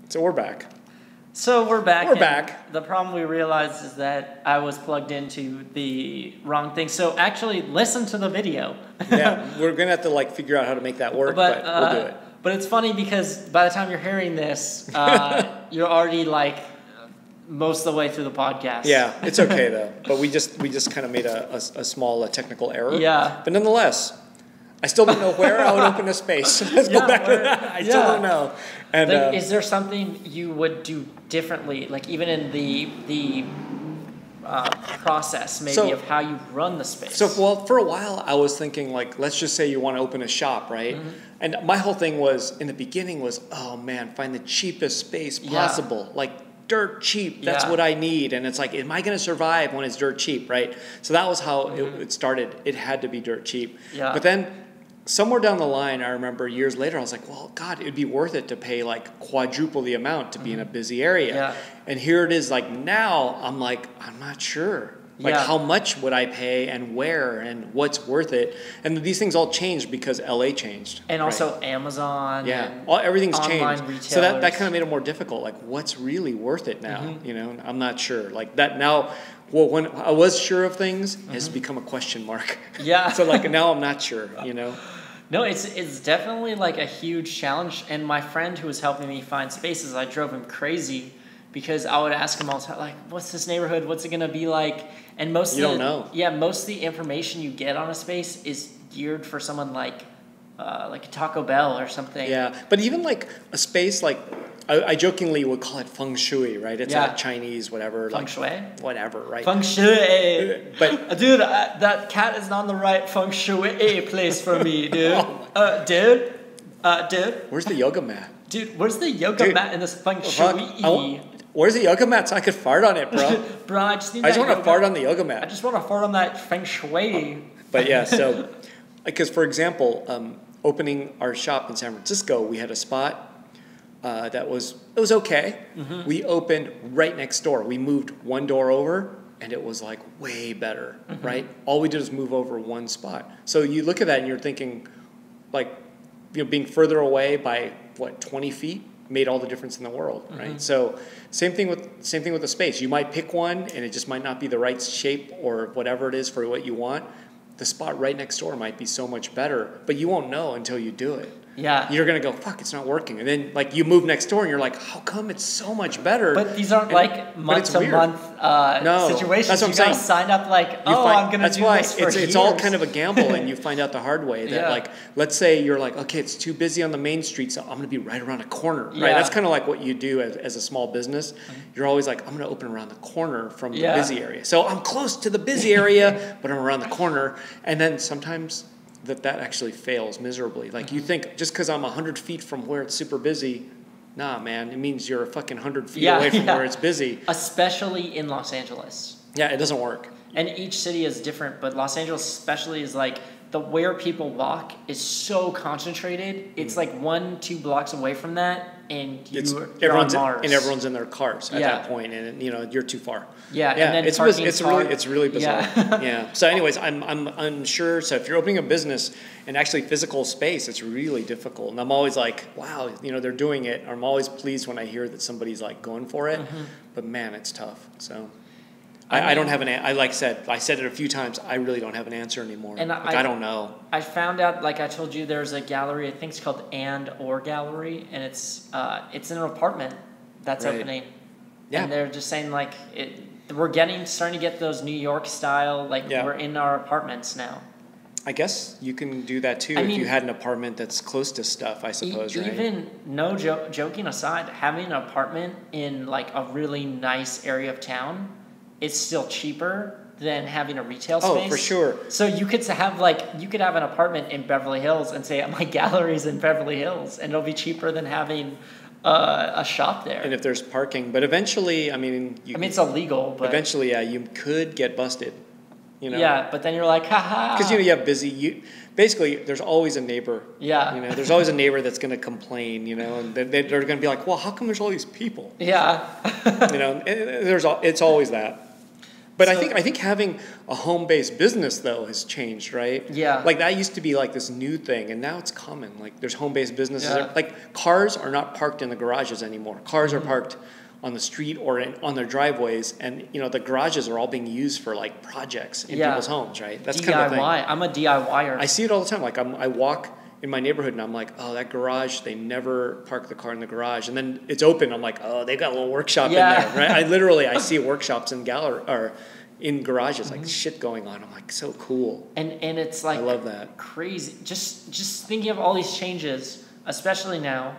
So we're back. We're back. We're back. The problem we realized is that I was plugged into the wrong thing. So actually, listen to the video. Yeah, we're going to have to like figure out how to make that work, but we'll do it. But it's funny because by the time you're hearing this, you're already like most of the way through the podcast. Yeah, it's okay though. But we just kind of made a small technical error. Yeah. But nonetheless, I still don't know where I would open a space. Let's go back to that. I still don't know. And like, is there something you would do differently, like even in the process maybe of how you run the space? So, well, for a while I was thinking like, let's just say you want to open a shop, right? Mm-hmm. And my whole thing was, in the beginning was, oh man, find the cheapest space possible. Like dirt cheap, that's what I need. And it's like, am I going to survive when it's dirt cheap, right? So that was how it started. It had to be dirt cheap. Yeah. But then somewhere down the line, I remember years later, I was like, well, God, it'd be worth it to pay like quadruple the amount to be in a busy area. Yeah. And here it is, like now, I'm like, I'm not sure. Like how much would I pay and where and what's worth it? And these things all changed because LA changed. And also Amazon. Yeah, and everything's online changed. Retailers. So that kind of made it more difficult. Like what's really worth it now? You know, I'm not sure. Like that now. Well, when I was sure of things, has become a question mark. Yeah. So like now I'm not sure, you know. No, it's definitely like a huge challenge. And my friend who was helping me find spaces, I drove him crazy because I would ask him all the time, like, what's this neighborhood? What's it going to be like? And most don't know. Yeah, most of the information you get on a space is geared for someone like Taco Bell or something. Yeah, but even like a space like, I jokingly would call it feng shui, right? It's like Chinese, whatever. Feng shui? Whatever, right? Feng shui. But dude, that cat is not the right feng shui place for me, dude. Dude. Where's the yoga mat? Dude, where's the yoga mat in this feng shui? Where's the yoga mat so I could fart on it, bro? Bro, I just want to fart on the yoga mat. I just want to fart on that feng shui. But yeah, so, because for example, opening our shop in San Francisco, we had a spot it was okay. Mm-hmm. We opened right next door. We moved one door over, and it was like way better, right? All we did was move over one spot. So you look at that and you're thinking, like, you know, being further away by 20 feet made all the difference in the world, right? So same thing with the space. You might pick one, and it just might not be the right shape or whatever it is for what you want. The spot right next door might be so much better, but you won't know until you do it. Yeah. You're going to go, fuck, it's not working. And then, like, you move next door, and you're like, how come it's so much better? But these aren't, month-to-month situations. That's what I'm saying. You got to sign up, like, I'm going to do this for years. It's all kind of a gamble, and you find out the hard way that, like, let's say you're like, okay, it's too busy on the main street, so I'm going to be right around a corner, right? That's kind of like what you do as a small business. You're always like, I'm going to open around the corner from the busy area. So I'm close to the busy area, but I'm around the corner. And then sometimes that actually fails miserably. Like you think just because I'm 100 feet from where it's super busy, nah, man, it means you're a fucking 100 feet away from where it's busy. Especially in Los Angeles. Yeah, it doesn't work. And each city is different, but Los Angeles especially is like where people walk is so concentrated. It's like 1-2 blocks away from that, and you're on Mars. And everyone's in their cars at that point, and you're too far. Yeah, and then it's really bizarre. Yeah. So, anyways, I'm unsure. So, if you're opening a business and actually physical space, it's really difficult. And I'm always like, wow, they're doing it. I'm always pleased when I hear that somebody's like going for it. But man, it's tough. So. I don't have I said it a few times. I really don't have an answer anymore. And I don't know. I found out, like I told you, there's a gallery. I think it's called And/Or Gallery, and it's in an apartment that's opening. Yeah. And they're just saying like we're starting to get those New York style. Like we're in our apartments now. I guess you can do that too if you had an apartment that's close to stuff, I suppose, right? Even joking aside, having an apartment in like a really nice area of town, it's still cheaper than having a retail space. Oh, for sure. So you could have an apartment in Beverly Hills and say my gallery's in Beverly Hills, and it'll be cheaper than having a shop there. And if there's parking, but eventually, it's illegal. But eventually, you could get busted. Yeah, but then you're like, haha. Because you have busy. Basically, there's always a neighbor. Yeah. There's always a neighbor that's going to complain. And they're going to be like, well, how come there's all these people? Yeah. It's always that. But so, I think having a home-based business, though, has changed, right? Yeah. Like, that used to be, like, this new thing, and now it's common. Like, there's home-based businesses. Yeah. Like, cars are not parked in the garages anymore. Cars are parked on the street or on their driveways, and, you know, the garages are all being used for, like, projects in people's homes, right? That's DIY. kind of a thing. I'm a DIYer. I see it all the time. Like, I walk in my neighborhood, and I'm like, oh, that garage, they never park the car in the garage. And then it's open. I'm like, oh, they got a little workshop in there, right? I see workshops in in garages, like shit going on. I'm like, so cool. And it's like, I love that. Crazy. Just thinking of all these changes, especially now,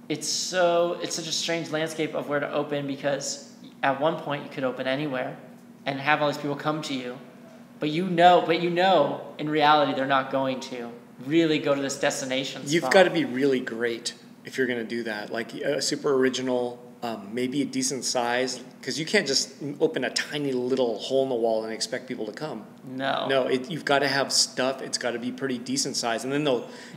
it's such a strange landscape of where to open, because at one point you could open anywhere and have all these people come to you, but you know in reality they're not going to really go to this destination spot. You've got to be really great if you're going to do that, like a super original, maybe a decent size, because you can't just open a tiny little hole in the wall and expect people to come. No, you've got to have stuff. It's got to be pretty decent size, and then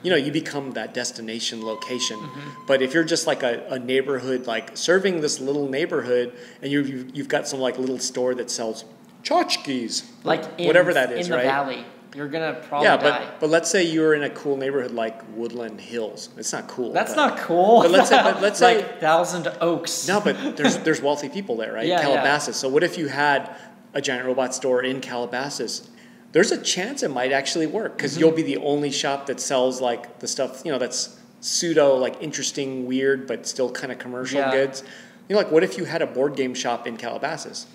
you become that destination location. But if you're just like a neighborhood, like serving this little neighborhood, and you've got some like little store that sells tchotchkes, like whatever that is, in the right? Valley. You're going to probably die. But let's say you're in a cool neighborhood like Woodland Hills. It's not cool. That's not cool. But let's say like Thousand Oaks. No, but there's wealthy people there, right? Calabasas. So what if you had a giant robot store in Calabasas? There's a chance it might actually work, because you'll be the only shop that sells like the stuff, that's pseudo like interesting, weird, but still kind of commercial goods. Like what if you had a board game shop in Calabasas?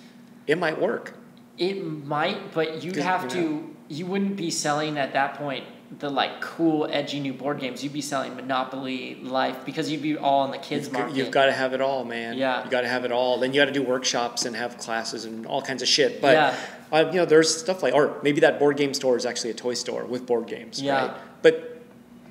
It might work. It might, but you'd have to. You wouldn't be selling at that point the like cool, edgy new board games. You'd be selling Monopoly, Life, because you'd be all in the kids market. You've got to have it all, man. Yeah, you got to have it all. Then you got to do workshops and have classes and all kinds of shit. But there's stuff like, or maybe that board game store is actually a toy store with board games. Yeah, right? But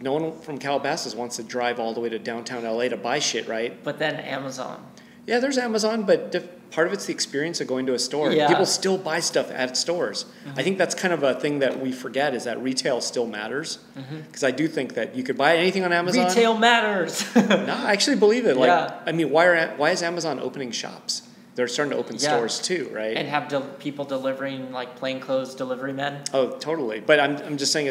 no one from Calabasas wants to drive all the way to downtown LA to buy shit, right? But then Amazon. Yeah, there's Amazon, but part of it's the experience of going to a store. Yeah. People still buy stuff at stores. I think that's kind of a thing that we forget, is that retail still matters. Because I do think that you could buy anything on Amazon. Retail matters. No, I actually believe it. I mean, why is Amazon opening shops? They're starting to open stores too, right? And have people delivering like plainclothes delivery men. Oh, totally. But I'm just saying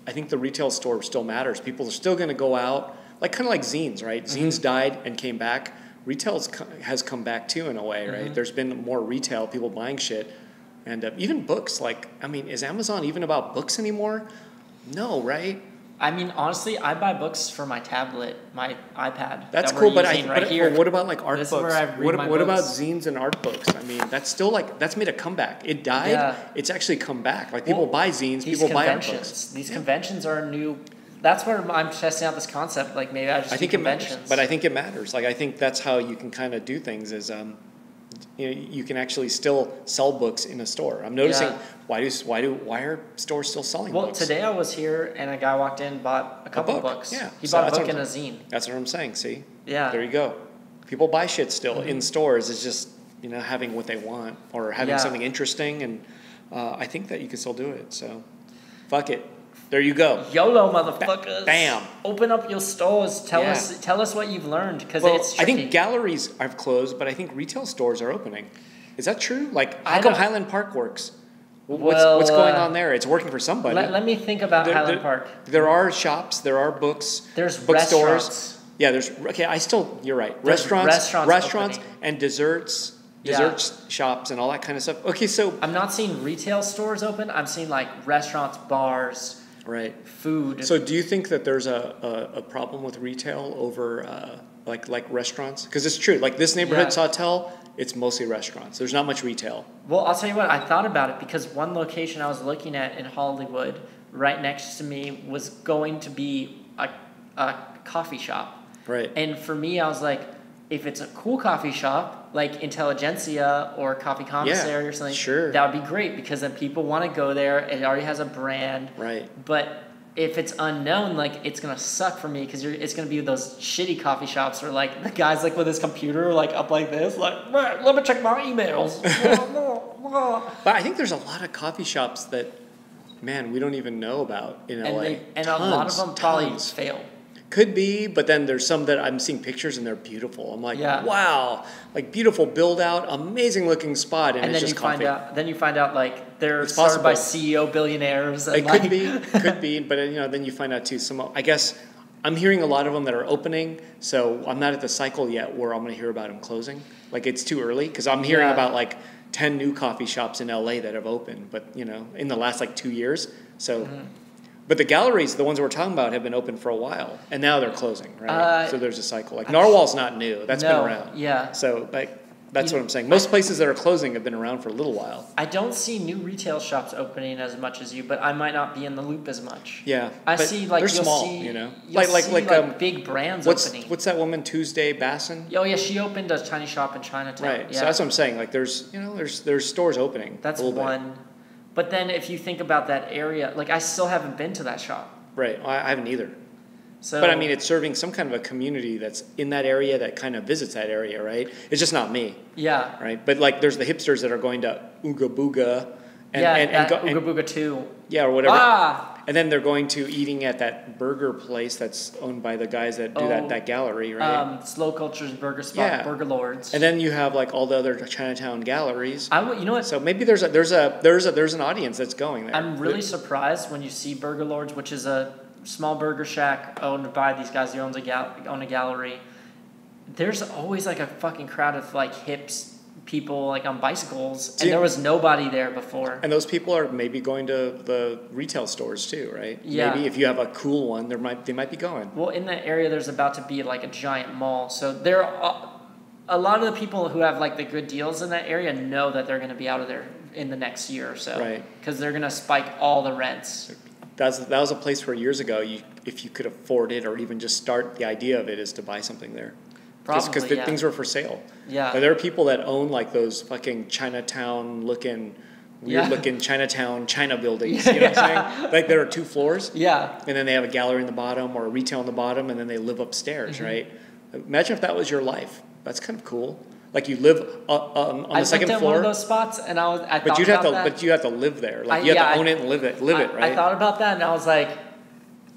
I think the retail store still matters. People are still going to go out, kind of like zines, right? Zines died and came back. Retail has come back too, in a way, right? There's been more retail, people buying shit. And even books, is Amazon even about books anymore? No, right? I mean, honestly, I buy books for my tablet, my iPad. That's cool, but what about art this books? Is where I read my what books. about zines and art books? I mean, that's still that's made a comeback. It died. Yeah. It's actually come back. People buy zines, people buy art books. These conventions are new. That's where I'm testing out this concept. Maybe I just do conventions. It matters, but I think it matters. I think that's how you can kind of do things. Is you can actually still sell books in a store. I'm noticing why are stores still selling books? Well, today I was here and a guy walked in and bought a couple books. Yeah, he bought a book and a zine. That's what I'm saying. See, yeah, there you go. People buy shit still in stores. It's just having what they want or having something interesting, and I think that you can still do it. So, fuck it. There you go. YOLO, motherfuckers. Bam. Open up your stores. Tell us what you've learned, because it's tricky. I think galleries have closed, but I think retail stores are opening. Is that true? How come Highland Park works? What's going on there? It's working for somebody. Let me think about Highland Park. There are shops. There are books. There's bookstores. Yeah, you're right. Restaurants and desserts. Shops and all that kind of stuff. Okay, so I'm not seeing retail stores open. I'm seeing restaurants, bars, right, food. So do you think that there's a problem with retail over like restaurants? Because it's true. This neighborhood Sawtell, it's mostly restaurants. There's not much retail. Well, I'll tell you what. I thought about it, because one location I was looking at in Hollywood, right next to me, was going to be a coffee shop. Right. And for me, I was like, if it's a cool coffee shop, like Intelligentsia or Coffee Commissary or something, that would be great, because then people want to go there. It already has a brand. Right. But if it's unknown, it's going to suck for me, because it's going to be those shitty coffee shops where the guy's with his computer up like this, let me check my emails. But I think there's a lot of coffee shops that, man, we don't even know about in LA. And a lot of them probably fail. Could be, but then there's some that I'm seeing pictures and they're beautiful. I'm like, Yeah. wow, like beautiful build out, amazing looking spot, and it's then just coffee. Then you find out like they're It's started by possible. CEO billionaires. And It could be, but then you find out too. I guess I'm hearing a lot of them that are opening, so I'm not at the cycle yet where I'm going to hear about them closing. Like it's too early because I'm hearing about like 10 new coffee shops in LA that have opened, but in the last like 2 years. So. Mm-hmm. But the galleries, the ones we're talking about, have been open for a while, and now they're closing, right? So there's a cycle. Like Narwhal's not new; that's been around. Yeah. So that's what I'm saying. Most places that are closing have been around for a little while. I don't see new retail shops opening as much as you, but I might not be in the loop as much. Yeah, I see like they're you'll small, see, like big brands opening. What's that woman Tuesday Basson? Oh yeah, she opened a tiny shop in Chinatown. Right. Yeah. So that's what I'm saying. Like there's stores opening. That's one. But then if you think about that area, like I still haven't been to that shop. Right. I haven't either. So, but I mean, it's serving some kind of a community that's in that area that kind of visits that area, right? It's just not me. Yeah. Right. But like, there's the hipsters that are going to Ooga Booga. Ooga Booga too. Yeah, or whatever. And then they're going to eating at that burger place that's owned by the guys that do that gallery, right? Slow Culture's burger spot, yeah. Burger Lords. And then you have like all the other Chinatown galleries. You know what? So maybe there's an audience that's going there. I'm really surprised when you see Burger Lords, which is a small burger shack owned by these guys who own a gallery. There's always like a fucking crowd of like hips people like on bicycles, and there was nobody there before. And those people are maybe going to the retail stores too, right? Yeah. Maybe if you have a cool one, they might be going. Well, in that area, there's about to be like a giant mall, so there are a lot of the people who have like the good deals in that area know that they're going to be out of there in the next year or so, right? Because they're going to spike all the rents. That was a place where years ago, if you could afford it or even just start the idea of it, is to buy something there. Because things were for sale. Yeah. But there are people that own like those fucking Chinatown looking, weird looking Chinatown China buildings. You know what I'm saying? Like there are 2 floors. Yeah. And then they have a gallery in the bottom or a retail in the bottom, and then they live upstairs, right? Imagine if that was your life. That's kind of cool. Like you live on the second floor. I lived in one of those spots, and I thought you have about that. But you have to live there. Like you have to own it and live it, right? I thought about that, and I was like,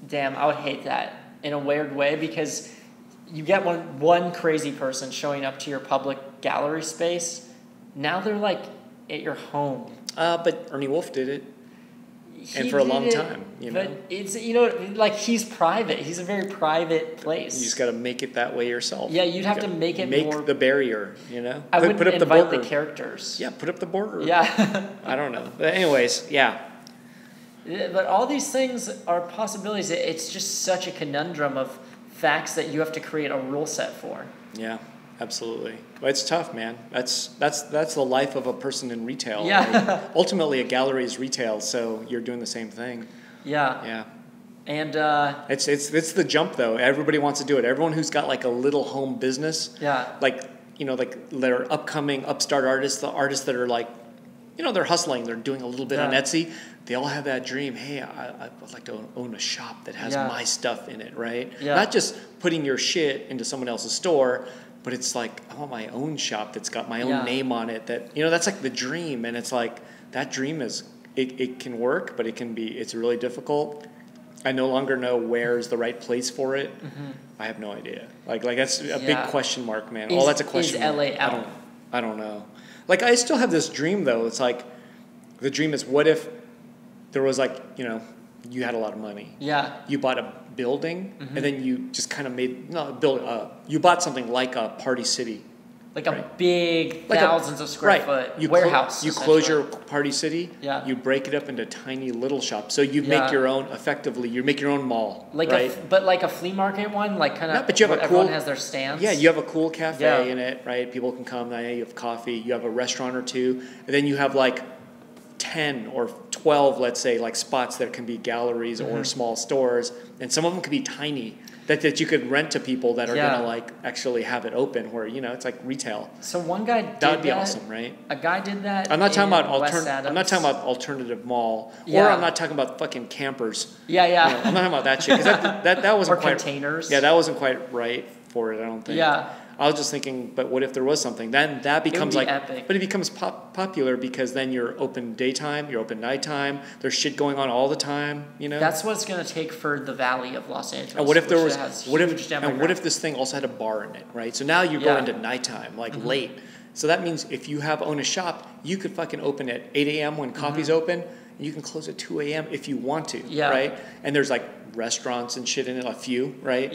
damn, I would hate that in a weird way because you get one crazy person showing up to your public gallery space. Now they're like at your home. But Ernie Wolf did it. And for a long time, But it's, like he's private. He's a very private place. You just got to make it that way yourself. Yeah, you'd have to make it more... the barrier, I wouldn't put up invite the characters. Yeah, put up the border. Yeah. I don't know. But anyways, yeah. But all these things are possibilities. It's just such a conundrum of facts that you have to create a rule set for. Yeah. Absolutely. Well, it's tough, man. That's the life of a person in retail. Yeah. Like, ultimately, a gallery is retail, so you're doing the same thing. Yeah. Yeah. And it's the jump though. Everybody wants to do it. Everyone who's got like a little home business. Yeah. Like like they're upcoming upstart artists, the artists that are like, they're hustling. They're doing a little bit on Etsy. They all have that dream. Hey, I would like to own a shop that has my stuff in it, right? Yeah. Not just putting your shit into someone else's store. But it's like, I want my own shop that's got my own name on it. That that's like the dream, and it's like that dream is it can work, but it's really difficult. I no longer know where's the right place for it. Mm-hmm. I have no idea. Like that's a big question mark, man. That's a question mark. Is LA out? I don't know. Like I still have this dream though. It's like the dream is, what if there was like you had a lot of money. Yeah. You bought a building, and then you just kind of you bought something like a Party City. Like a big thousands of square foot warehouse. You close your Party City. Yeah. You break it up into tiny little shops. So you make your own, effectively, you make your own mall. Like but like a flea market one, like kind of. No, but you have a everyone cool, has their stands. Yeah, you have a cool cafe in it, right? People can come. You have coffee. You have a restaurant or two, and then you have like 10 or 12, let's say, like spots that can be galleries or small stores, and some of them could be tiny that you could rent to people that are gonna like actually have it open, where it's like retail. So one guy did that would be awesome, right? A guy did that. I'm not talking about alternative mall, or I'm not talking about fucking campers. Yeah. I'm not talking about that shit, because that wasn't or quite containers. Yeah, that wasn't quite right for it. I don't think. Yeah. I was just thinking, but what if there was something? Then that becomes like epic. But it becomes popular because then you're open daytime, you're open nighttime. There's shit going on all the time. That's what it's gonna take for the Valley of Los Angeles. And what if there was? What if this thing also had a bar in it, right? So now you go into nighttime, like late. So that means if you own a shop, you could fucking open at 8 a.m. when coffee's open, and you can close at 2 a.m. if you want to, right? And there's like restaurants and shit in it, a few, right?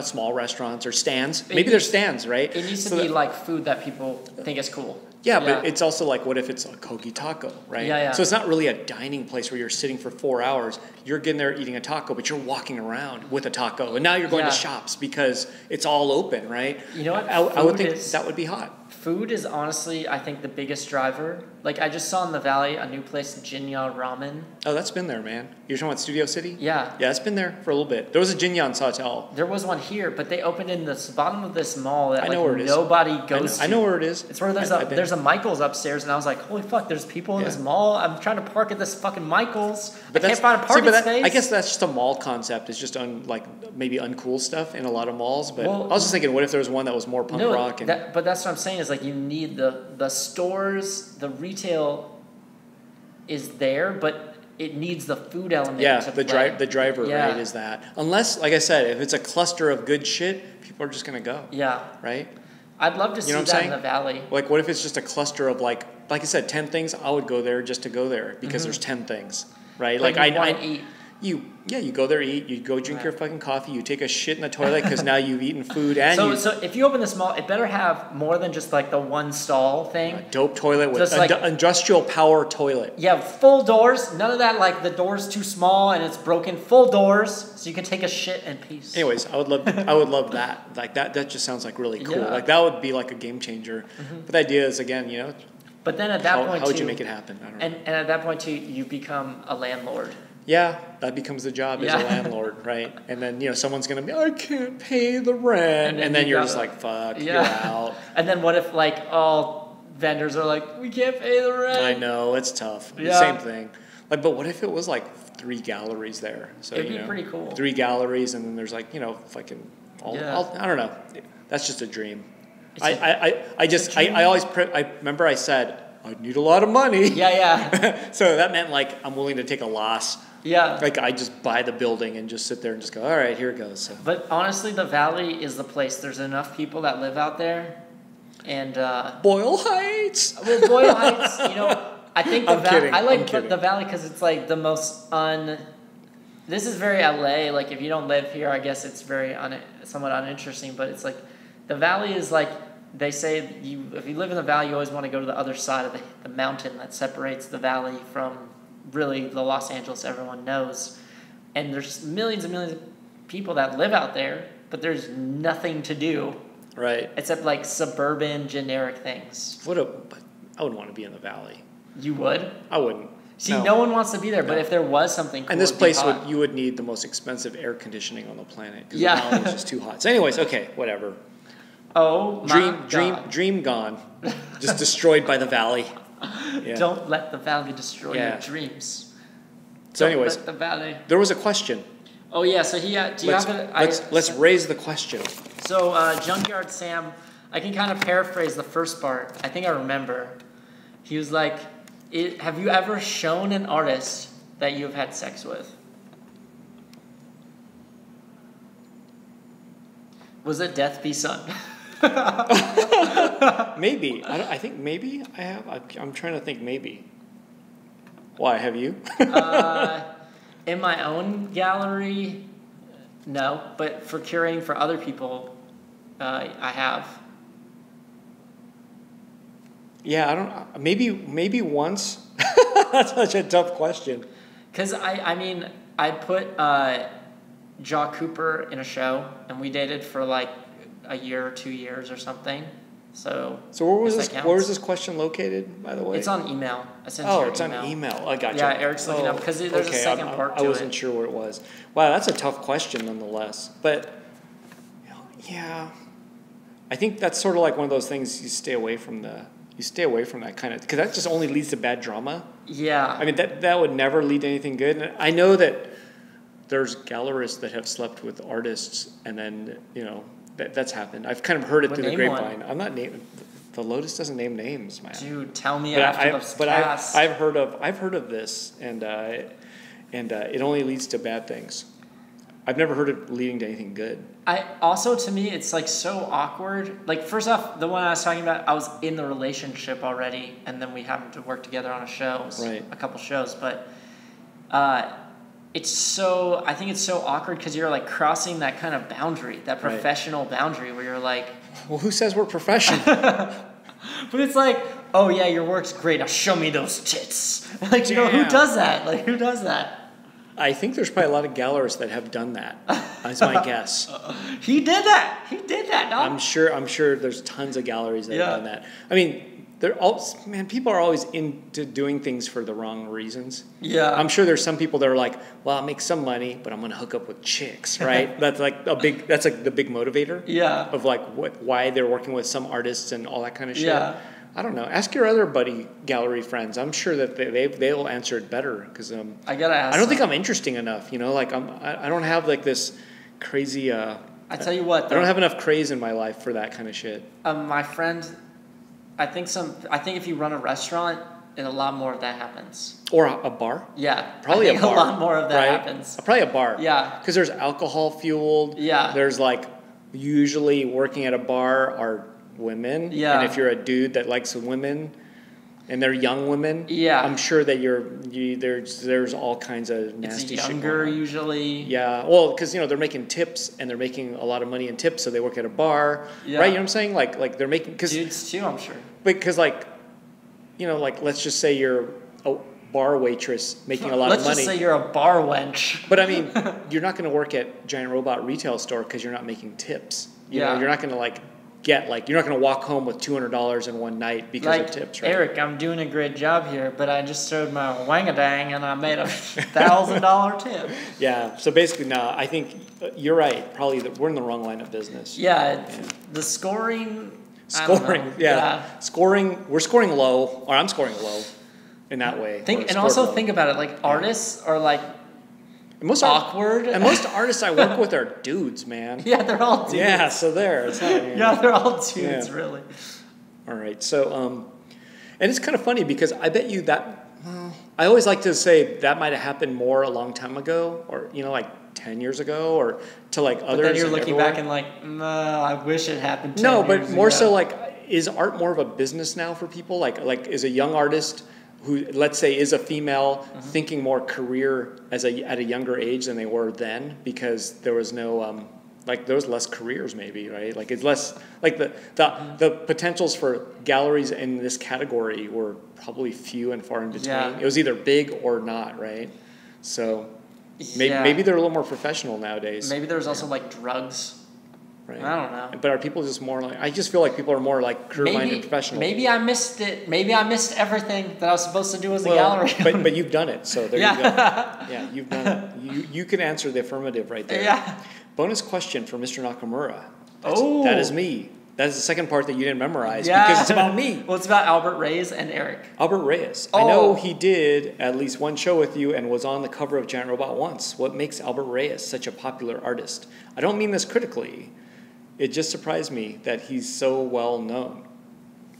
Small restaurants or stands. Maybe there's stands, right? It needs to be like food that people think is cool. Yeah, but it's also like, what if it's a Kogi taco, right? So it's not really a dining place where you're sitting for 4 hours. You're getting there eating a taco, but you're walking around with a taco. And now you're going to shops because it's all open, right? You know what? I would think that would be hot. Food is honestly, I think, the biggest driver. Like, I just saw in the Valley a new place, Jinya Ramen. Oh, that's been there, man. You're talking about Studio City? Yeah. Yeah, it's been there for a little bit. There was a Jinya in Sawtell. There was one here, but they opened in the bottom of this mall that nobody goes to. I know where it is. It's where there's a Michael's upstairs, and I was like, holy fuck, there's people in this mall. I'm trying to park at this fucking Michael's. But I can't find a parking space. I guess that's just a mall concept. It's just maybe uncool stuff in a lot of malls. But I was just thinking, what if there was one that was more punk rock? But that's what I'm saying is like you need the stores, the retail is there, but it needs the food element. Yeah, the driver right is that. Unless, like I said, if it's a cluster of good shit, people are just gonna go. Yeah. Right. I'd love to see that in the Valley. Like, what if it's just a cluster of like I said, 10 things? I would go there just to go there because there's 10 things, right? Like I eat. You go there, eat. You go drink your fucking coffee. You take a shit in the toilet because now you've eaten food. And so if you open this mall, it better have more than just like the one stall thing. A dope toilet with industrial power toilet. Yeah, full doors. None of that like the door's too small and it's broken. Full doors so you can take a shit in peace. Anyways, I would love that. Like that just sounds like really cool. Yeah. Like that would be like a game changer. But the idea is again, But then at that point, how would you make it happen? I don't know. And at that point too, you become a landlord. Yeah, that becomes the job as a landlord, right? And then, someone's going to be, I can't pay the rent. And then you're just like, fuck, you're out. And then what if, like, all vendors are like, we can't pay the rent? I know, it's tough. Yeah. Same thing. Like, but what if it was, like, 3 galleries there? So, it'd be pretty cool. 3 galleries, and then there's, like, fucking I don't know. That's just a dream. I remember I said, I'd need a lot of money. Yeah. So that meant, like, I'm willing to take a loss. Yeah. Like, I just buy the building and just sit there and just go, all right, here it goes. So. But honestly, the Valley is the place. There's enough people that live out there. And Boyle Heights. Well, Boyle Heights, I think the Valley. I like the Valley because it's like the most This is very LA. Like, if you don't live here, I guess it's very somewhat uninteresting. But it's like the Valley is like they say if you live in the Valley, you always want to go to the other side of the mountain that separates the Valley from really the Los Angeles everyone knows. And there's millions and millions of people that live out there, but there's nothing to do. Right. Except like suburban generic things. But I wouldn't want to be in the Valley. You would? I wouldn't. See, no one wants to be there, but if there was something cool, and this place you would need the most expensive air conditioning on the planet because the Valley is just too hot. So anyways, okay, whatever. Oh my God. Dream gone. Just destroyed by the Valley. Yeah. Don't let the Valley destroy your dreams. So anyways, let the Valley. There was a question. Oh yeah, so let's raise the question. So Junkyard Sam, I can kind of paraphrase the first part. I think I remember. He was like, have you ever shown an artist that you have had sex with? Was it Death Be Son? Maybe. I think maybe I have. I'm trying to think maybe. Why, have you? In my own gallery, no. But for curating for other people, I have. Yeah, I don't. Maybe once. That's such a tough question. Because I put Jaw Cooper in a show, and we dated for like a year or 2 years or something. So where was this question located, by the way? It's on email. I sent you your it's email. on email. I got you. Yeah, Eric's looking up because there's a second part to it. I wasn't sure what it was. Wow, that's a tough question nonetheless. But yeah, I think that's sort of like one of those things you stay away from that kind of, because that just only leads to bad drama. Yeah. I mean, that would never lead to anything good. And I know that there's gallerists that have slept with artists and then, that's happened. I've kind of heard it through the grapevine. One. I'm not naming. The Lotus doesn't name names, man. Dude, tell me after the cast. I've heard of this, and it only leads to bad things. I've never heard it leading to anything good. To me, it's like so awkward. Like, first off, the one I was talking about, I was in the relationship already, and then we happened to work together on a couple shows. But I think it's so awkward because you're like crossing that kind of boundary, that professional boundary where you're like, well, who says we're professional? But it's like, oh yeah, your work's great. Now show me those tits. Like, you know, who does that? Like, who does that? I think there's probably a lot of gallerists that have done that. That's my guess. He did that. No? I'm sure there's tons of galleries that have done that. I mean, people are always into doing things for the wrong reasons. Yeah. I'm sure there's some people that are like, well, I'll make some money, but I'm going to hook up with chicks, right? That's like the big motivator. Yeah. Of like why they're working with some artists and all that kind of shit. Yeah. I don't know. Ask your other gallery friends. I'm sure that they'll answer it better because I gotta ask. I don't think I'm interesting enough. You know, like I don't have like this crazy. I tell you what, though, I don't have enough craze in my life for that kind of shit. My friend, I think if you run a restaurant, a lot more of that happens. Or a bar. Yeah, probably a bar. A lot more of that happens. Probably a bar. Yeah, because there's alcohol fueled. Yeah, there's like usually working at a bar are women. Yeah. And if you're a dude that likes women and they're young women, I'm sure that there's all kinds of nasty it's shit. Younger usually. Yeah. Well, because they're making tips and they're making a lot of money in tips, so they work at a bar. Yeah. Right? You know what I'm saying? Like they're making dudes too, I'm sure. Because like let's just say you're a bar waitress making a lot of money. Let's just say you're a bar wench. But I mean, you're not going to work at Giant Robot retail store because you're not making tips. You know, you're not going to you're not going to walk home with $200 in one night because of tips, right? Eric, I'm doing a great job here, but I just showed my wang-a-dang and I made a $1,000 tip. Yeah, so basically, no, I think you're right. Probably we're in the wrong line of business. Yeah, the scoring. Scoring, Scoring, we're scoring low, or I'm scoring low in that way. Think about it, like artists are like awkward. And most artists I work with are dudes, man. Yeah, they're all dudes. Yeah, so there. It's not, yeah, they're all dudes, really. All right, so, and it's kind of funny because I bet you that, I always like to say that might have happened more a long time ago, or, like 10 years ago, or to like others. But then you're looking back and like, no, I wish it happened 10 No, years but more ago. so like, is art more of a business now for people? Like is a young artist who, let's say, is a female thinking more career at a younger age than they were then, because there was no there was less careers, maybe, right? Like it's less like the potentials for galleries in this category were probably few and far in between. Yeah. It was either big or not, right? So maybe they're a little more professional nowadays. Maybe there's also like drugs. Right. I don't know. But are people just more like? I just feel like people are more like career-minded professionals. Maybe I missed it. Maybe I missed everything that I was supposed to do as a gallery. but you've done it, so there you go. Yeah, you've done it. You can answer the affirmative right there. Yeah. Bonus question for Mr. Nakamura. That is me. That is the second part that you didn't memorize because it's about me. Well, it's about Albert Reyes and Eric. Albert Reyes. I know he did at least one show with you and was on the cover of Giant Robot once. What makes Albert Reyes such a popular artist? I don't mean this critically. It just surprised me that he's so well known.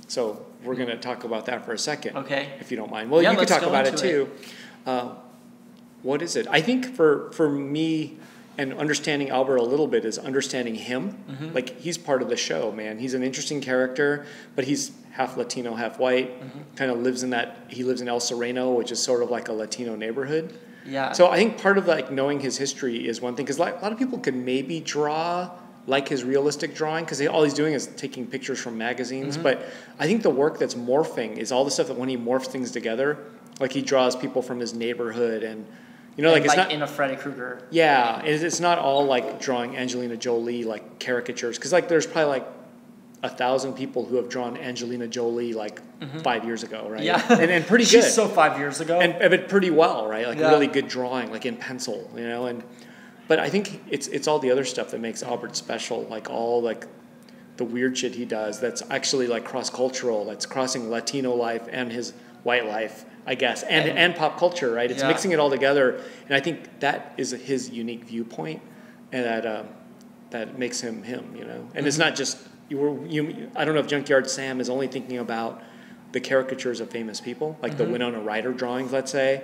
So we're going to talk about that for a second. Okay. If you don't mind. Well, you can talk about it too. What is it? I think for me, and understanding Albert a little bit is understanding him. Mm-hmm. Like, he's part of the show, man. He's an interesting character, but he's half Latino, half white. Mm-hmm. Kind of lives in he lives in El Sereno, which is sort of like a Latino neighborhood. Yeah. So I think part of like knowing his history is one thing, because a lot of people could maybe draw like his realistic drawing, because all he's doing is taking pictures from magazines. Mm-hmm. But I think the work that's morphing is all the stuff that when he morphs things together, like he draws people from his neighborhood and, like it's not in a Freddy Krueger. Yeah, it's not all like drawing Angelina Jolie like caricatures, because like there's probably like 1,000 people who have drawn Angelina Jolie like 5 years ago, right? Yeah, and pretty good. She's so 5 years ago, and but pretty well, right? Like really good drawing, like in pencil, But I think it's all the other stuff that makes Albert special, like all like the weird shit he does that's actually like cross-cultural, that's crossing Latino life and his white life, I guess, and pop culture, right? It's mixing it all together, and I think that is his unique viewpoint, and that that makes him him, you know. And it's not just I don't know if Junkyard Sam is only thinking about the caricatures of famous people, like the Winona Ryder drawings, let's say.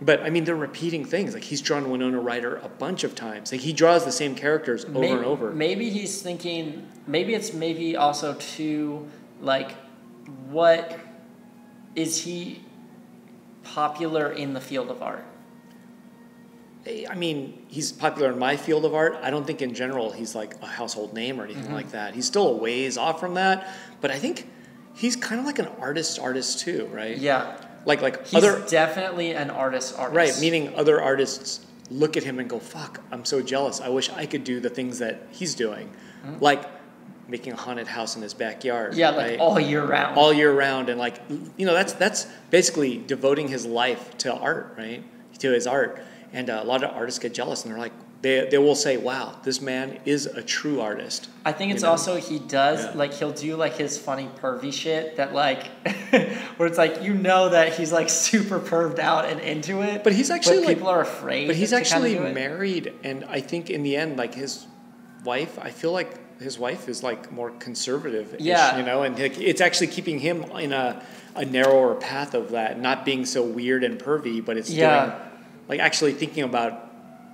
But I mean, they're repeating things. Like he's drawn Winona Ryder a bunch of times. Like he draws the same characters over and over. Maybe he's thinking. Maybe it's also too like, what is he popular in the field of art? I mean, he's popular in my field of art. I don't think in general he's like a household name or anything like that. He's still a ways off from that. But I think he's kind of like an artist too, right? Yeah. Like he's definitely an artist. Right, meaning other artists look at him and go, fuck, I'm so jealous. I wish I could do the things that he's doing. Like making a haunted house in his backyard. Yeah, like all year round. All year round. And like, you know, that's basically devoting his life to art, right? To his art. And a lot of artists get jealous and they're like, they will say, wow, this man is a true artist. I think it's also, he does, like, he'll do, like, his funny pervy shit that, like, where it's like, you know that he's, like, super perved out and into it. But he's actually, but people are afraid. But he's actually married, and I think in the end, like, his wife, I feel like his wife is, like, more conservative-ish, you know? And it's actually keeping him in a narrower path of that, not being so weird and pervy, but it's doing, like, actually thinking about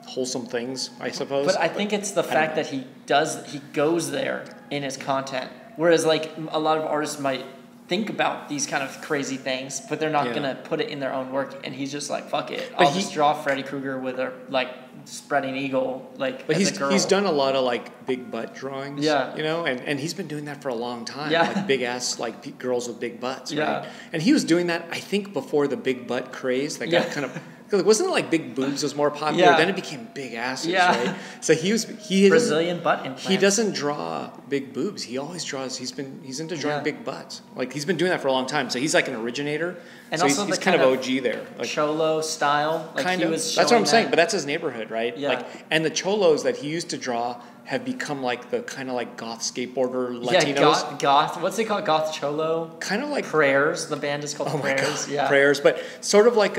wholesome things, I suppose. But I think it's the fact that he goes there in his content. Whereas like a lot of artists might think about these kind of crazy things, but they're not going to put it in their own work. And he's just like, fuck it. I'll just draw Freddy Krueger with a like spreading eagle, like but as a girl. He's done a lot of like big butt drawings, you know, and he's been doing that for a long time. Like big ass, like girls with big butts, right? And he was doing that, I think, before the big butt craze that got kind of... Wasn't it like big boobs was more popular? Then it became big asses, right? So he Brazilian butt implants. He doesn't draw big boobs. He always draws. He's into drawing big butts. Like he's been doing that for a long time. So he's like an originator. And so also he's kind of OG there, like cholo style. Like kind of. That's what I'm saying. But that's his neighborhood, right? Yeah. Like, and the cholos that he used to draw have become like the kind of like goth skateboarder Latinos. Yeah, goth. What's it called? Goth cholo. Kind of like Prayers. The band is called Prayers. My God. Yeah, Prayers. But sort of like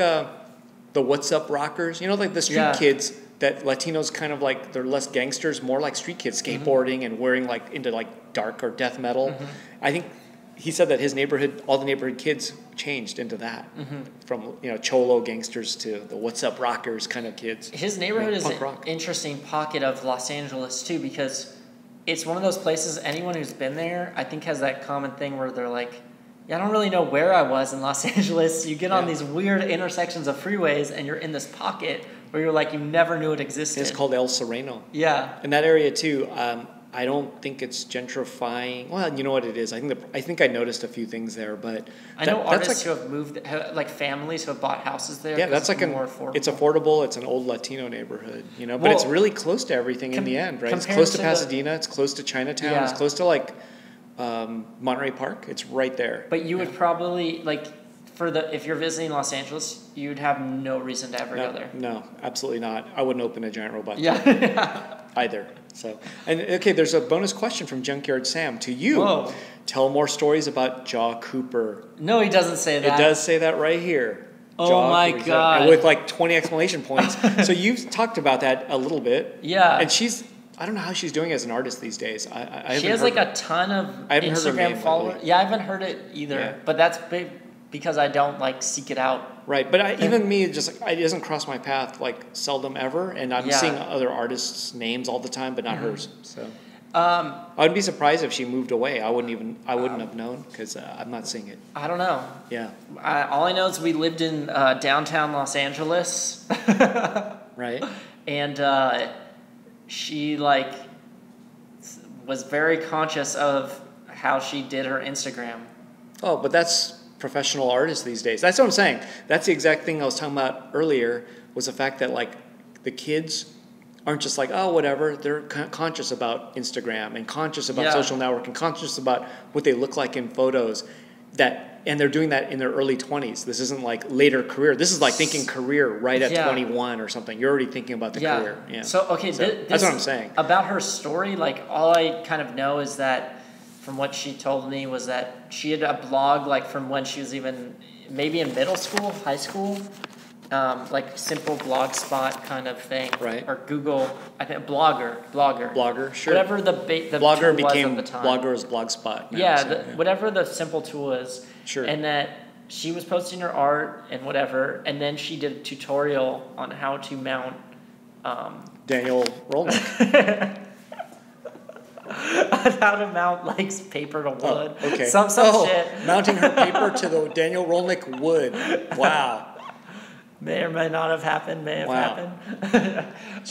the What's Up rockers, you know, like the street kids that Latinos kind of like, they're less gangsters, more like street kids, skateboarding and wearing like into like dark or death metal. I think he said that his neighborhood, all the neighborhood kids changed into that from, you know, cholo gangsters to the What's Up rockers kind of kids. His neighborhood is an interesting pocket of Los Angeles too, because it's one of those places anyone who's been there, I think has that common thing where they're like, I don't really know where I was in Los Angeles. You get on these weird intersections of freeways and you're in this pocket where you're like, you never knew it existed. It's called El Sereno. Yeah. In that area too, I don't think it's gentrifying. Well, you know what it is. I think I noticed a few things there, but I know artists who have moved, like families who have bought houses there. Yeah, that's like more affordable. It's affordable. It's an old Latino neighborhood, you know, but it's really close to everything in the end, right? It's close to Pasadena. It's close to Chinatown. Yeah. It's close to like Monterey Park. It's right there. But you would probably like if you're visiting Los Angeles, you'd have no reason to ever go there. No, absolutely not. I wouldn't open a giant robot either. So, and okay, there's a bonus question from Junkyard Sam to you. Whoa. Tell more stories about Jaw Cooper. No, he doesn't say that. It does say that right here. Oh my God. With like 20 exclamation points. So you've talked about that a little bit. Yeah. And I don't know how she's doing as an artist these days. She has like a ton of Instagram followers. Yeah, I haven't heard it either. Yeah. But that's because I don't like seek it out. Right, but even me, it doesn't cross my path like seldom ever, and I'm seeing other artists' names all the time, but not hers. So I would be surprised if she moved away. I wouldn't have known because I'm not seeing it. I don't know. Yeah. All I know is we lived in downtown Los Angeles. Right. And she like was very conscious of how she did her Instagram. Oh, but that's professional artists these days. That's what I'm saying. That's the exact thing I was talking about earlier, was the fact that like the kids aren't just like, oh, whatever. They're conscious about Instagram and conscious about social network and conscious about what they look like in photos. And they're doing that in their early 20s. This isn't like later career. This is like thinking career right at 21 or something. You're already thinking about the career. Yeah. So, okay, that's what I'm saying. About her story, like all I kind of know is that from what she told me was that she had a blog like from when she was even maybe in middle school, high school, like simple blogspot kind of thing, right? Or Google, I think blogger, sure. Whatever the blogger tool became was at the time. Blogger is Blogspot. Now, Yeah, whatever the simple tool is. Sure. And that she was posting her art and whatever, and then she did a tutorial on how to mount Daniel Rolnick. how to mount like paper to wood. Oh, okay. Some shit. Mounting her paper to the Daniel Rolnick wood. Wow. May or may not have happened. May have happened.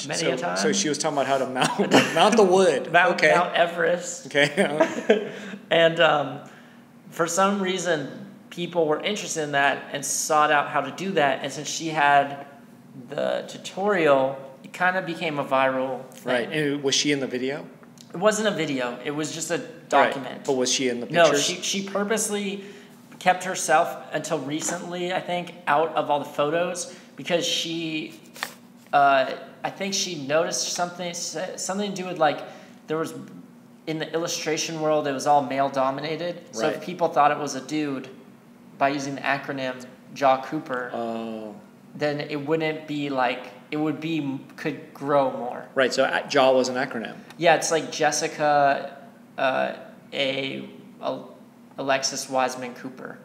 Many a time. So she was talking about how to mount the wood. Mount Everest. Okay. And for some reason, people were interested in that and sought out how to do that. And since she had the tutorial, it kind of became a viral thing. Right. And was she in the video? It wasn't a video. It was just a document. Right. But was she in the pictures? No, she purposely kept herself until recently, I think, out of all the photos because she, I think she noticed something to do with like there was in the illustration world it was all male dominated. So if people thought it was a dude by using the acronym Jaw Cooper, then it wouldn't be like could grow more. Right. So Jaw was an acronym. Yeah, it's like Jessica, Alexis Wiseman Cooper.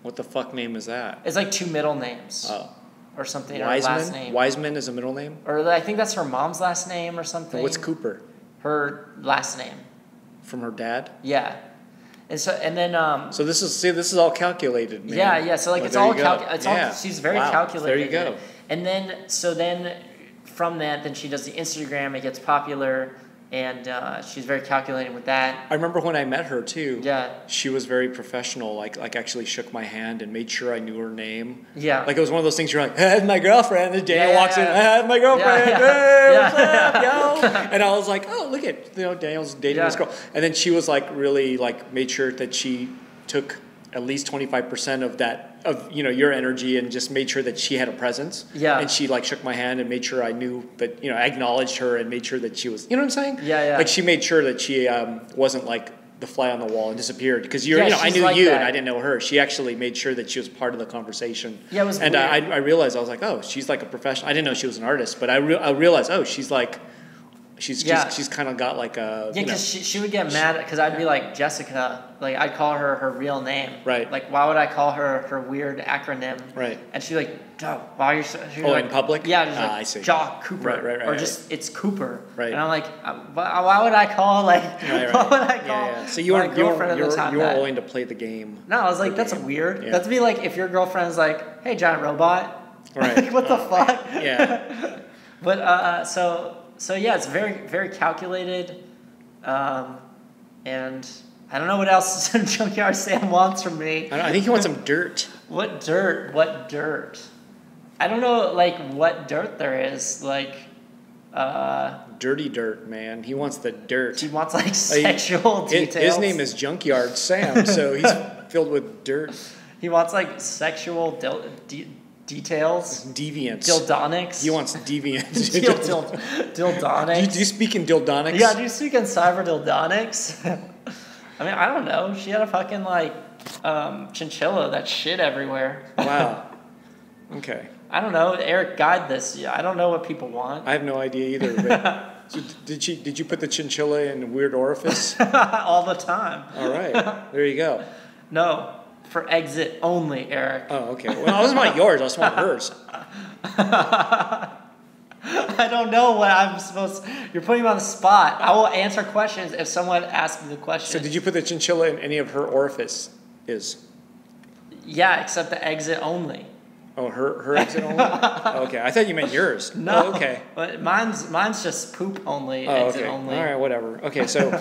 What the fuck name is that? It's like two middle names. Oh. Or something. Wiseman? Or last name. Wiseman is a middle name? Or I think that's her mom's last name or something. What's Cooper? Her last name. From her dad? Yeah. And then so this is all calculated, man. Yeah. So like it's all calculated. She's very calculated. There you go. And then from that, then she does the Instagram. It gets popular. And she's very calculating with that. I remember when I met her too. Yeah. She was very professional. Like actually shook my hand and made sure I knew her name. Yeah. Like it was one of those things you're like, hey, my girlfriend. And Daniel walks in, hey, my girlfriend. Hey, what's up, yo? And I was like, oh, look at Daniel's dating this girl. And then she was like really like made sure that she took at least 25% of that of your energy and just made sure that she had a presence. Yeah. And she like shook my hand and made sure I knew that I acknowledged her and made sure that she was what I'm saying? Yeah. Like she made sure that she wasn't like the fly on the wall and disappeared because I knew like you and I didn't know her. She actually made sure that she was part of the conversation. Yeah, it was and weird. I realized I was like, oh, she's like a professional. I didn't know she was an artist, but I realized, oh, she's like. She's kind of got like a because she would get mad because I'd be like Jessica, like I'd call her real name, right? Like why would I call her weird acronym, right? And she'd be like, "Oh, why are you?" Like, in public? Yeah, just like, I see. Jaw Cooper, right, or just it's Cooper, right? And I'm like, why would I call like? Right. Why would I call? Yeah. So you weren't willing to play the game. No, I was like, that's weird. Yeah. That'd be like if your girlfriend's like, "Hey, giant robot," right? Like, what the fuck? Yeah. But So yeah, it's very, very calculated, and I don't know what else Junkyard Sam wants from me. I think he wants some dirt. What dirt? What dirt? I don't know, like what dirt there is, like. Dirty dirt, man. He wants the dirt. He wants like sexual details. His name is Junkyard Sam, so he's filled with dirt. He wants like sexual details. Deviance. Dildonics. He wants deviance. Dildonics. Do you speak in dildonics? Yeah, do you speak in cyber dildonics? I mean, I don't know. She had a fucking like chinchilla that shit everywhere. Wow. Okay. I don't know. Eric, guide this. I don't know what people want. I have no idea either. But so did you put the chinchilla in a weird orifice? All the time. All right. There you go. No. For exit only, Eric. Oh, okay. Well, I wasn't want yours. I just want hers. I don't know what I'm supposed to... You're putting me on the spot. I will answer questions if someone asks me the question. So did you put the chinchilla in any of her orifices? Yeah, except the exit only. Oh, her exit only? Oh, okay. I thought you meant yours. No. Oh, okay. But mine's just poop only, exit only. All right, whatever. Okay, so...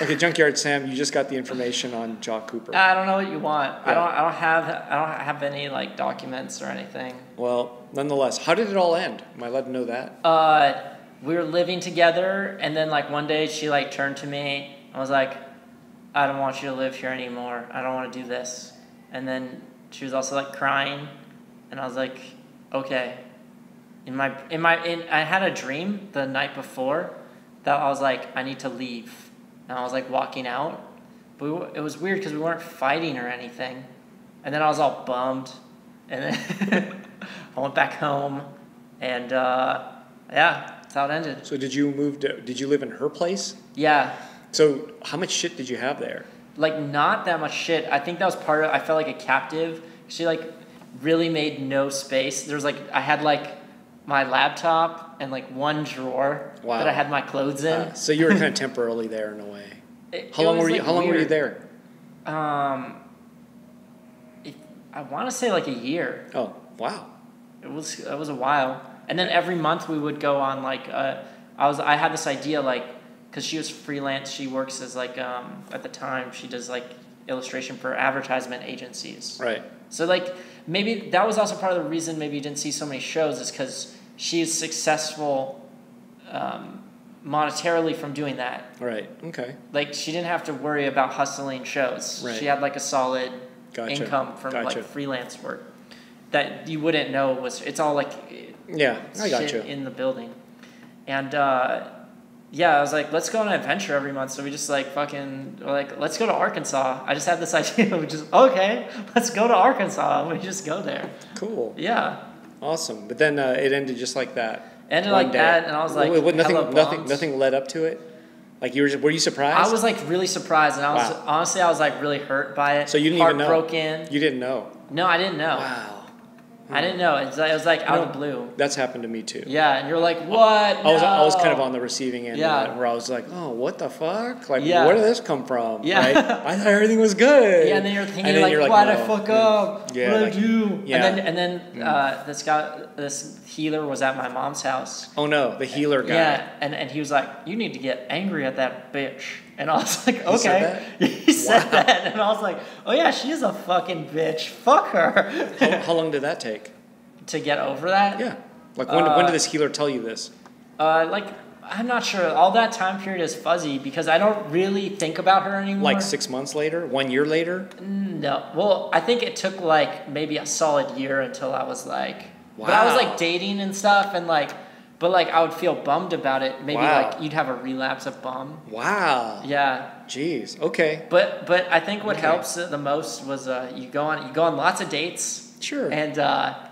Okay, Junkyard Sam, you just got the information on Jaw Cooper. I don't know what you want. Yeah. I don't have any like documents or anything. Well, nonetheless, how did it all end? Am I allowed to know that? We were living together, and then like one day she like turned to me and was like, "I don't want you to live here anymore. I don't want to do this." And then she was also like crying, and I was like, "Okay." I had a dream the night before that I was like, I need to leave. And I was like walking out, but it was weird because we weren't fighting or anything. And then I was all bummed, and then I went back home, and that's how it ended. So did you live in her place? Yeah. So how much shit did you have there? Like, not that much shit. I think that was part of it. I felt like a captive. She, like, really made no space. There was, like, I had, like, my laptop and, like, one drawer that I had my clothes in. So you were kind of temporarily there in a way. How long were you there? I want to say, like, a year. Oh, wow. It was a while. And then every month we would go on, like, I had this idea, like, because she was freelance. She works as, like, at the time, she does, like, illustration for advertisement agencies. Right. So, like, maybe that was also part of the reason maybe you didn't see so many shows is because she's successful monetarily from doing that. Right. Okay. Like, she didn't have to worry about hustling shows. Right. She had, like, a solid income from, like, freelance work that you wouldn't know was, it's all, like, I got you. In the building. And, I was like, let's go on an adventure every month. So we just, like, let's go to Arkansas. I just had this idea. We just, okay, let's go to Arkansas. And we just go there. Cool. Yeah. Awesome. But then it ended just like that. Ended like that, and I was like, nothing led up to it? Like, were you surprised? I was, like, really surprised. And I was like, really hurt by it. So you didn't even know? Heartbroken. You didn't know? No, I didn't know. Wow. I didn't know. It was like out of the blue. That's happened to me too. Yeah, and you're like, what? I was kind of on the receiving end of that, where I was like, oh, what the fuck? Like, where did this come from? Yeah. Right? I thought everything was good. Yeah, and then you're thinking, like, why did I fuck up? Yeah, what did I do? Yeah. And then this healer was at my mom's house. Oh no, the healer guy. Yeah, and he was like, you need to get angry at that bitch. And I was like, okay. He said that? He said that, and I was like, oh yeah, she's a fucking bitch. Fuck her. How long did that take? To get over that? Yeah. Like, when did this healer tell you this? Like, I'm not sure. All that time period is fuzzy because I don't really think about her anymore. Like 6 months later? 1 year later? No. Well, I think it took, like, maybe a solid year until I was, like... Wow. But I was, like, dating and stuff, and, like... But, like, I would feel bummed about it. Maybe, like, you'd have a relapse of bum. Wow. Yeah. Jeez. Okay. But I think what helps the most was you go on lots of dates. Sure. And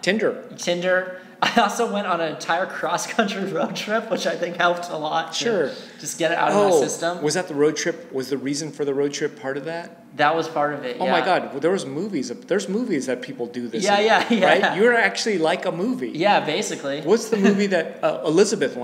Tinder. I also went on an entire cross-country road trip, which I think helped a lot. Sure. Just get it out of my system. Was that the road trip? Was the reason for the road trip part of that? That was part of it, Oh my God. Well, there's movies that people do this Yeah. Right? You're actually like a movie. Yeah, basically. What's the movie that, Elizabeth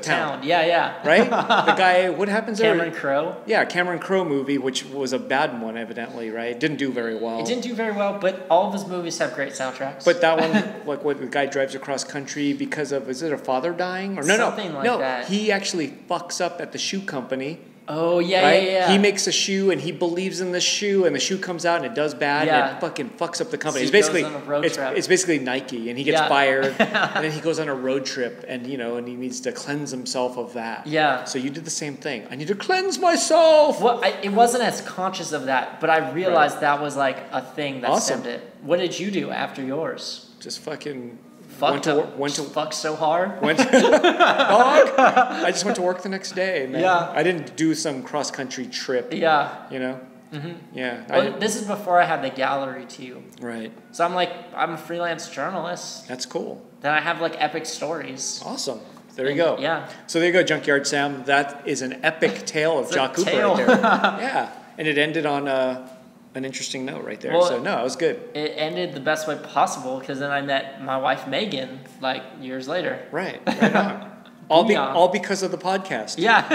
Town. Yeah. Right? The guy, what happens there? Cameron Crowe. Yeah, Cameron Crowe movie, which was a bad one, evidently, right? Didn't do very well. It didn't do very well, but all of his movies have great soundtracks. But that one, like, what the guy drives across country because of, is it a father dying? Or Something like that. He actually fucks up at the shoe company. Oh, yeah, right? yeah. He makes a shoe and he believes in the shoe and the shoe comes out and it does bad and it fucking fucks up the company. So it's basically Nike and he gets fired and then he goes on a road trip and and he needs to cleanse himself of that. Yeah. So you did the same thing. I need to cleanse myself. Well, it wasn't as conscious of that, but I realized that was like a thing that stemmed it. What did you do after yours? Just fucking... Fuck so hard. I just went to work the next day. Man. Yeah. I didn't do some cross country trip. Yeah. Mm-hmm. Yeah. Well, this is before I had the gallery too. Right. So I'm a freelance journalist. That's cool. Then I have like epic stories. Awesome. There you go. Yeah. So there you go, Junkyard Sam. That is an epic tale of Jock Cooper right there. Yeah. And it ended on an interesting note right there. Well, so no, it was good. It ended the best way possible because then I met my wife Megan like years later. Right on. All because of the podcast. Yeah.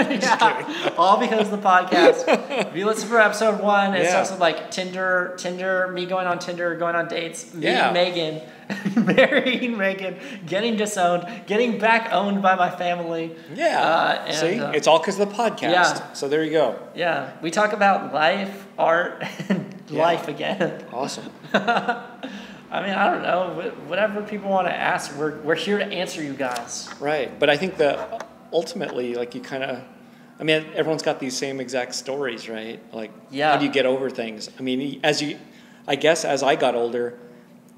All because of the podcast. If you listen for episode 1, it starts with like Tinder, me going on Tinder, going on dates, meeting Megan, marrying Megan, getting disowned, getting back owned by my family. Yeah. See, it's all because of the podcast. Yeah. So there you go. Yeah. We talk about life, art, and life again. Awesome. I mean, I don't know. Whatever people want to ask, we're here to answer you guys. Right. But I think that ultimately, like, you kind of... I mean, everyone's got these same exact stories, right? Like, how do you get over things? I mean, I guess as I got older,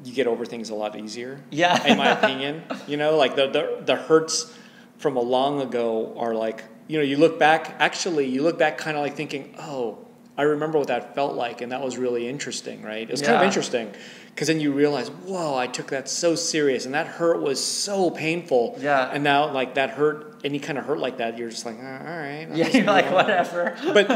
you get over things a lot easier. Yeah. In my opinion. Like, the hurts from a long ago are like... you look back kind of like thinking, oh... I remember what that felt like, and that was really interesting, right? It was kind of Yeah. interesting, because then you realize, whoa, I took that so serious, and that hurt was so painful. Yeah. And now, like, that hurt, any kind of hurt like that, you're just like, all right. Yeah, you're like, whatever. But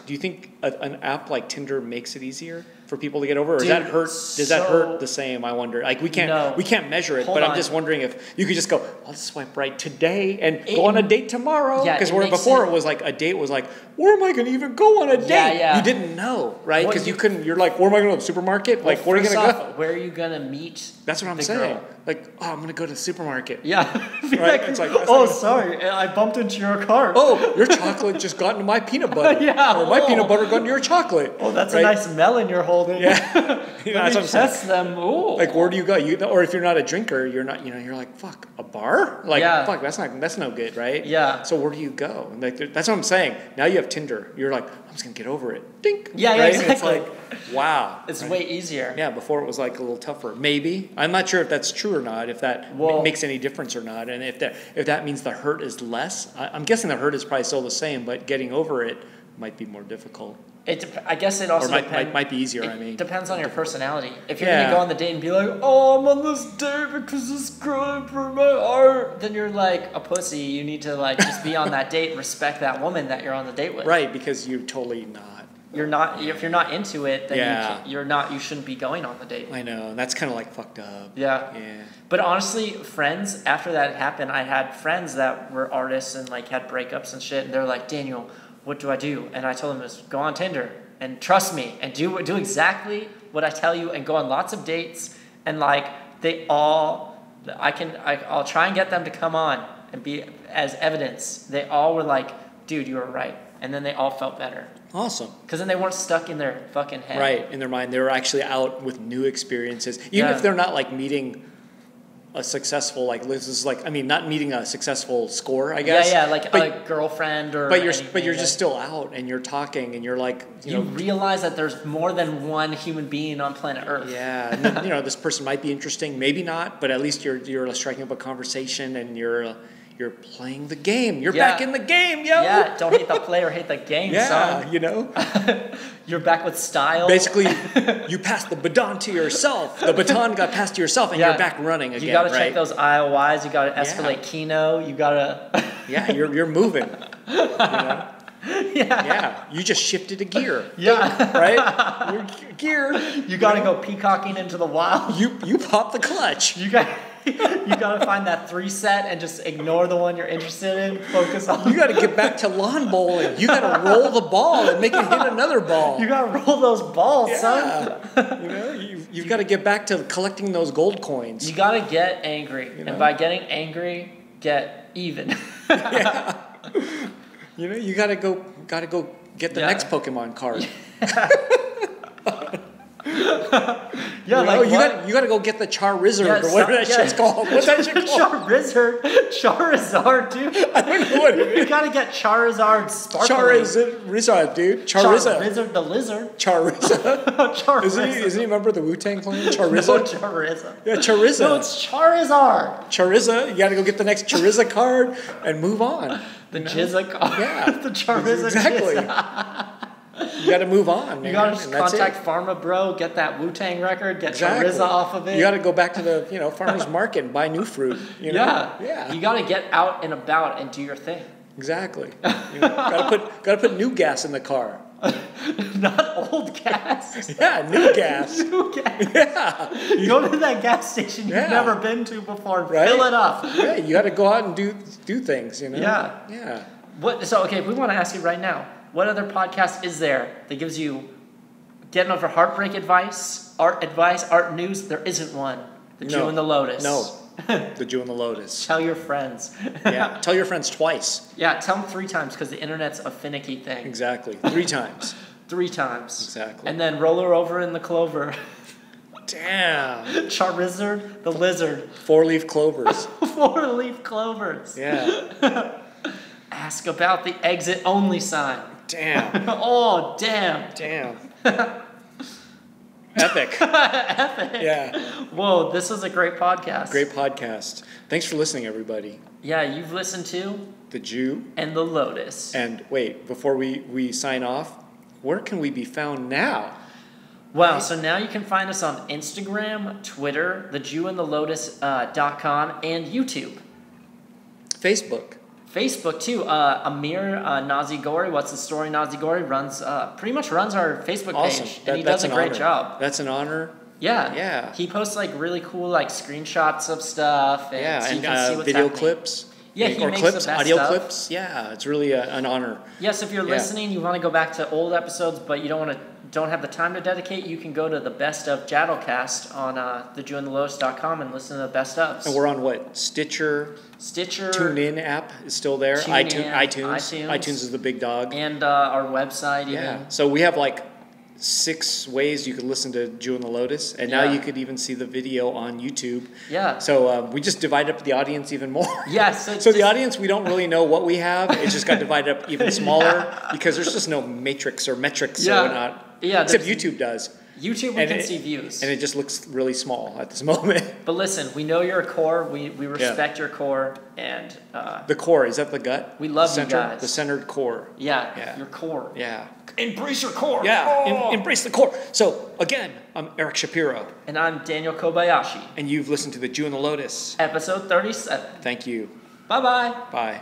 do you think an app like Tinder makes it easier for people to get over, or Dude, does that hurt? Does that hurt the same? I wonder. Like, we can't measure it, but I'm just wondering if you could just go, let's swipe right today and go on a date tomorrow. Yeah, because before it was like a date was like, where am I going to even go on a date? Yeah. You didn't know, right? Because you couldn't. You're like, where am I going to go to the supermarket? Well, like, where are you going to go? Where are you going to meet? That's what I'm saying. Like, oh, I'm going to go to the supermarket. Yeah. Right? It's like, oh, sorry, I bumped into your cart. Oh, your chocolate just got into my peanut butter. Yeah. Or my peanut butter got into your chocolate. Oh, that's right? a nice melon you're holding. Yeah. Let me test them. Ooh. Like, where do you go? Or if you're not a drinker, you're not. You're like, fuck, a bar? Like, fuck, that's no good, right? Yeah. So where do you go? And like, that's what I'm saying. Now you have Tinder. You're like, I'm just gonna get over it. Dink. Yeah, right? exactly. It's like, wow. It's way easier. Yeah. Before it was like a little tougher. Maybe. I'm not sure if that's true or not. If that makes any difference or not, and if that means the hurt is less. I'm guessing the hurt is probably still the same, but getting over it might be more difficult. I guess it also might be easier. It depends on your personality. If you're gonna go on the date and be like, "Oh, I'm on this date because this girl for my art," then you're like a pussy. You need to like just be on that date and respect that woman that you're on the date with. Right, because you're totally not. You're not. If you're not into it, then you're not. You shouldn't be going on the date. I know, and that's kind of like fucked up. Yeah. Yeah. But honestly, friends, after that happened, I had friends that were artists and like had breakups and shit, and they're like, "Daniel, what do I do?" And I told them, "Go on Tinder and trust me and do exactly what I tell you and go on lots of dates." And like I'll try and get them to come on and be as evidence. They all were like, "Dude, you were right," and then they all felt better. Awesome. Because then they weren't stuck in their fucking head. Right, in their mind, they were actually out with new experiences, even if they're not like meeting a successful, like this is like, I mean, not meeting a successful score, I guess. Yeah, like a girlfriend or. But you're just still out and you're talking and you're like, you realize that there's more than one human being on planet Earth. Yeah, and then, this person might be interesting, maybe not, but at least you're striking up a conversation and you're playing the game. You're back in the game, yo. Yeah, don't hate the player, hate the game, son. You're back with style. Basically, you passed the baton to yourself. The baton got passed to yourself, and you're back running again. You got to check those IOIs. You got to escalate Kino. You got to. Yeah, you're moving. Yeah. You just shifted a gear. Yeah. Right. Your gear. You got to go peacocking into the wild. You pop the clutch. You got to find that 3 set and just ignore the one you're interested in. Focus on. You got to get back to lawn bowling. You got to roll the ball and make it hit another ball. You got to roll those balls, son. You've got to get back to collecting those gold coins. You got to get angry, and by getting angry, get even. Yeah. You got to go get the next Pokemon card. Yeah, you got to go get the Charizard or whatever that shit's called. What's that shit called? Charizard, dude. I don't know what it is. You got to get Charizard sparkling. Charizard, dude. Charizard the lizard. Charizard. Isn't he a member of the Wu-Tang Clan? Charizard. No, Charizard. Yeah, Charizard. No, it's Charizard. Charizard. You got to go get the next Charizard card and move on. The Jizza card. Yeah. The Charizard. Exactly. You got to move on, man. You got to just contact Pharma Bro, get that Wu-Tang record, get Charizard off of it. You got to go back to the farmer's market and buy new fruit. Yeah. You got to get out and about and do your thing. Exactly. Got to put new gas in the car. Not old gas. Yeah, new gas. New gas. Yeah. You go to that gas station you've never been to before and right? fill it up. Yeah, you got to go out and do things. Yeah. Yeah. So we want to ask you right now. What other podcast is there that gives you getting over heartbreak advice, art news? There isn't one. The Jew and the Lotus. No. The Jew and the Lotus. Tell your friends. Yeah. Tell your friends twice. Yeah, tell them 3 times because the internet's a finicky thing. Exactly. 3 times. 3 times. Exactly. And then roll her over in the clover. Damn. Charizard the lizard. 4-leaf clovers. 4-leaf clovers. Yeah. Ask about the exit only sign. Damn. Oh, damn. Damn. Epic. Epic. Yeah. Whoa, this was a great podcast. Great podcast. Thanks for listening, everybody. Yeah, you've listened to The Jew and the Lotus. And wait, before we sign off, where can we be found now? Well, so now you can find us on Instagram, Twitter, thejewandthelotus.com, and YouTube. Facebook too. Amir Nazigori, What's the Story Nazigori, pretty much runs our Facebook page, and he does a great job. That's an honor. Yeah. He posts like really cool like screenshots of stuff, and so you can see what's video happening. Clips. Yeah, he makes clips, the best audio stuff. clips. Yeah, it's really an honor. Yes, if you're listening, you want to go back to old episodes, but you don't have the time to dedicate, you can go to the Best of Jaddlecast on thejewandthelotus.com and listen to the best ofs. And we're on what? Stitcher. TuneIn app is still there. iTunes is the big dog. And our website. Yeah. Even. So we have like 6 ways you could listen to Jew and the Lotus, and now you could even see the video on YouTube. Yeah. So we just divided up the audience even more. Yes. So the audience, we don't really know what we have. It just got divided up even smaller because there's just no matrix or metrics or whatnot. Yeah. Except YouTube does. YouTube, we can see views. And it just looks really small at this moment. But listen, we know you're a core. We respect your core. And the core, is that the gut? We love you guys. The centered core. Yeah, your core. Yeah. Embrace your core. Yeah, embrace the core. So, again, I'm Eric Shapiro. And I'm Daniel Kobayashi. And you've listened to The Jew and the Lotus. Episode 37. Thank you. Bye-bye. Bye.